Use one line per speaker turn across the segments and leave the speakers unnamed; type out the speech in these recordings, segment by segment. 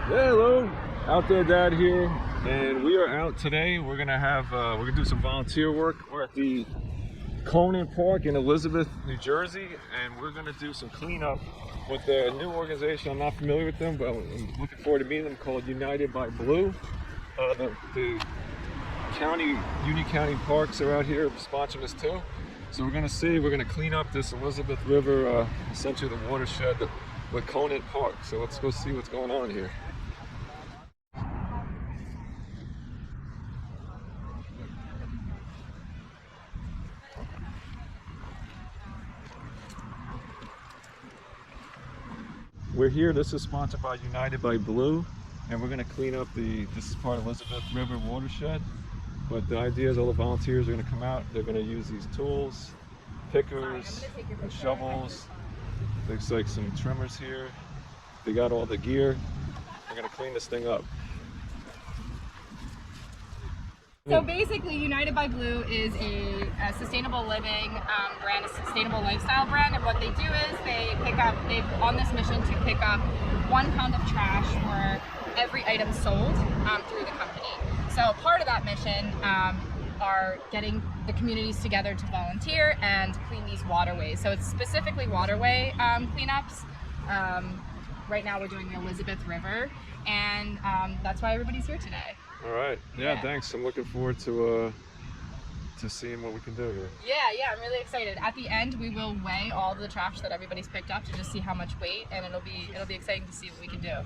Hello, Out There Dad here, and we are out today. We're gonna do some volunteer work. We're at the Conan Park in Elizabeth, New Jersey, and we're gonna do some cleanup with a new organization. I'm not familiar with them, but I'm looking forward to meeting them, called United by Blue. The county, Union County Parks are out here sponsoring us too. So we're gonna clean up this Elizabeth River, essentially the watershed with Conan Park. So let's go see what's going on here. We're here, this is sponsored by United by Blue, and we're gonna clean up this is part of Elizabeth River watershed. But the idea is all the volunteers are gonna come out, they're gonna use these tools, pickers, and shovels. Looks like some trimmers here. They got all the gear. They're gonna clean this thing up.
So basically, United by Blue is a sustainable living brand, a sustainable lifestyle brand, and what they do is they're on this mission to pick up 1 pound of trash for every item sold through the company. So part of that mission are getting the communities together to volunteer and clean these waterways. So it's specifically waterway cleanups. Right now we're doing the Elizabeth River, and that's why everybody's here today.
All right. Yeah, thanks. I'm looking forward to seeing what we can do here.
Yeah, I'm really excited. At the end, we will weigh all the trash that everybody's picked up to just see how much weight, and it'll be exciting to see what we can do.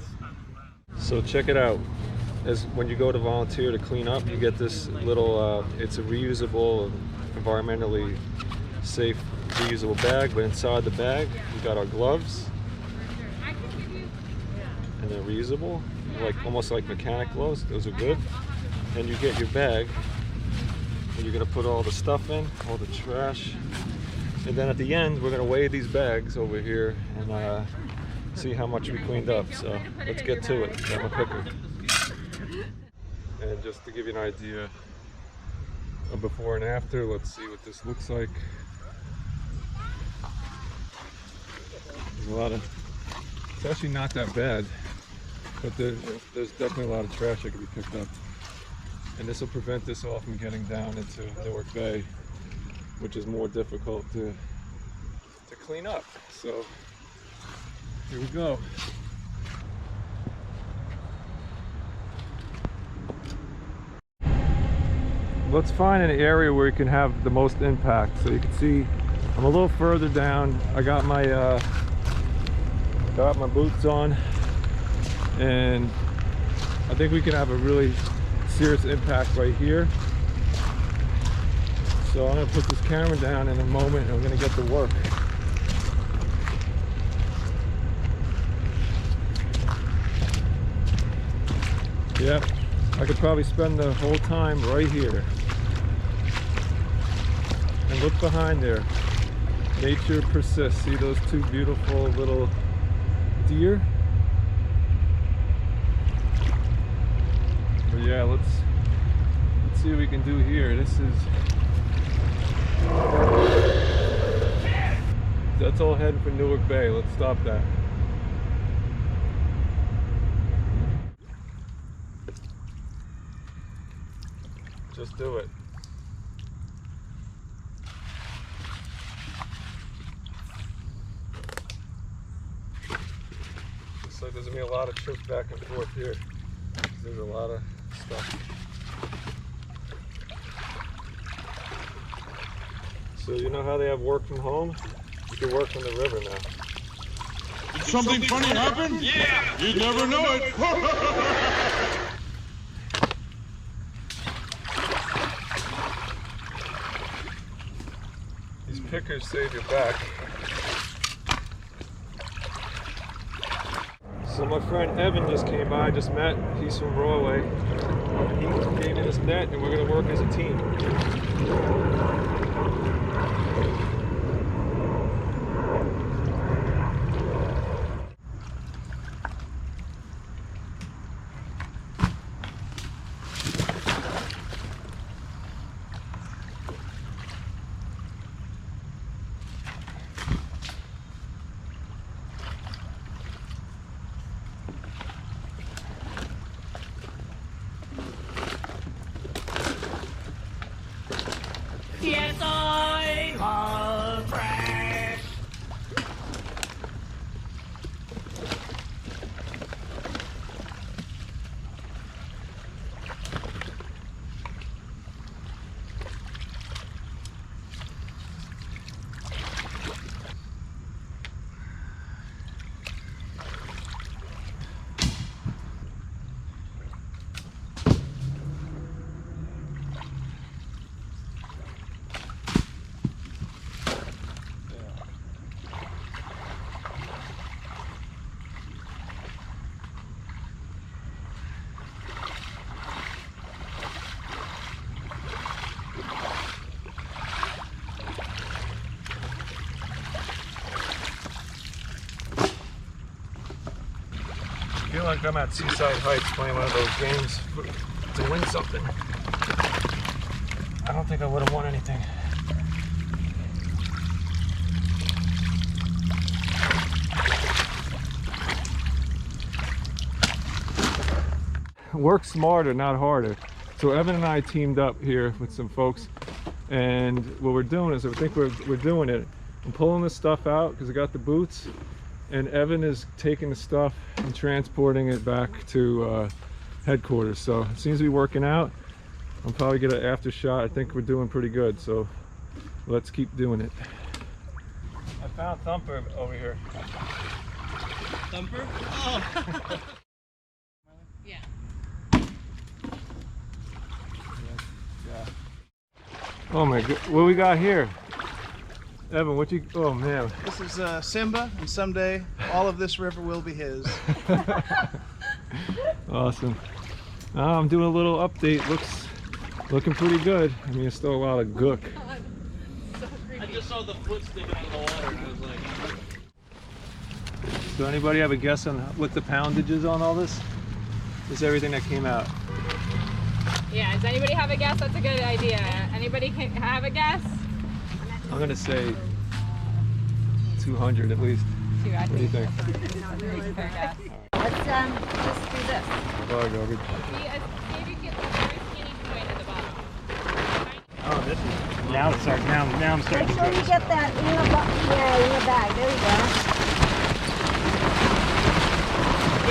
So check it out. As when you go to volunteer to clean up, you get this little. It's a reusable, environmentally safe, reusable bag. But inside the bag, we got our gloves, and they're reusable. Almost like mechanic gloves. Those are good. And you get your bag, and you're gonna put all the stuff in, all the trash, and then at the end we're gonna weigh these bags over here and see how much we cleaned up. So let's get to it. Grab a picker. And just to give you an idea of before and after, let's see what this looks like. It's actually not that bad. But there's definitely a lot of trash that can be picked up. And this will prevent this all from getting down into Newark Bay, which is more difficult to clean up. So here we go. Let's find an area where you can have the most impact. So you can see I'm a little further down. I got my boots on. And I think we can have a really serious impact right here. So I'm gonna put this camera down in a moment and I'm gonna get to work. Yep, I could probably spend the whole time right here. And look behind there. Nature persists. See those two beautiful little deer? But yeah, let's see what we can do here. That's all heading for Newark Bay. Let's stop that. Just do it. Looks like there's gonna be a lot of trips back and forth here. There's a lot of stuff. So you know how they have work from home? You can work from the river now.
Did something funny happen? Yeah! You'd never know it!
These pickers save your back. So my friend Evan just came by, I just met. He's from Broadway. He gave me this net and we're gonna work as a team. I feel like I'm at Seaside Heights playing one of those games to win something. I don't think I would have won anything. Work smarter, not harder. So Evan and I teamed up here with some folks, and what we're doing is, I think we're doing it. I'm pulling this stuff out because I got the boots, and Evan is taking the stuff and transporting it back to headquarters. So it seems to be working out. I'll probably get an after shot. I think we're doing pretty good, so let's keep doing it. I found Thumper over here.
Thumper? Oh.
Yeah.
Oh my god, what we got here? Evan, what you, oh man.
This is Simba, and someday all of this river will be his.
Awesome. I'm doing a little update. Looking pretty good. I mean, there's still a lot of gook.
So creepy.
I just saw the foot sticking out of the water, and I was like...
So anybody have a guess on what the poundage is on all this? This is everything that came out.
Yeah, does anybody have a guess? That's a good idea. Anybody can have a guess?
I'm gonna say 200 at least.
I
What do you think?
Fair guess.
Let's just do this.
Oh, garbage.
See if you get the very skinny point at the bottom.
Oh, this is now it's starting. Now I'm starting
Make
to
sure you get that in the yeah, in the bag. There you go.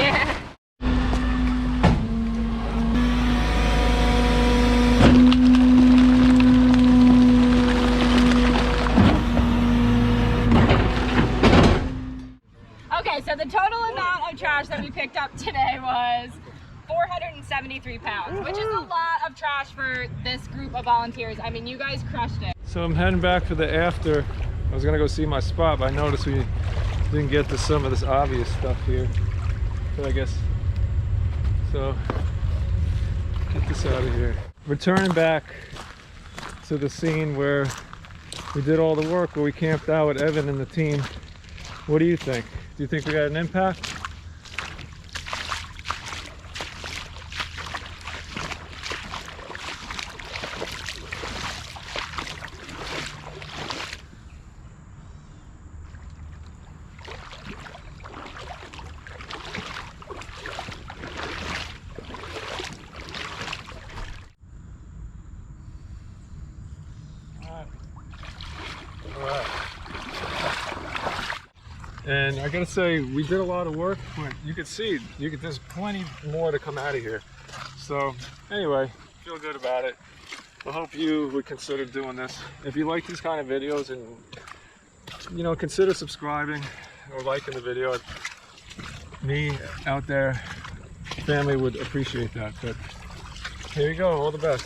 Yeah. Okay, so the total amount of trash that we picked up today was 473 pounds, which is a lot of trash for this group of volunteers. I mean, you guys crushed it.
So I'm heading back for the after. I was gonna go see my spot, but I noticed we didn't get to some of this obvious stuff here. But I guess, so get this out of here. Returning back to the scene where we did all the work, where we camped out with Evan and the team. What do you think? Do you think we got an impact? All right. And I gotta say, we did a lot of work, but you could see, there's plenty more to come out of here. So anyway, feel good about it. I hope you would consider doing this. If you like these kind of videos, and you know, consider subscribing or liking the video. Me out there, family would appreciate that. But here you go, all the best.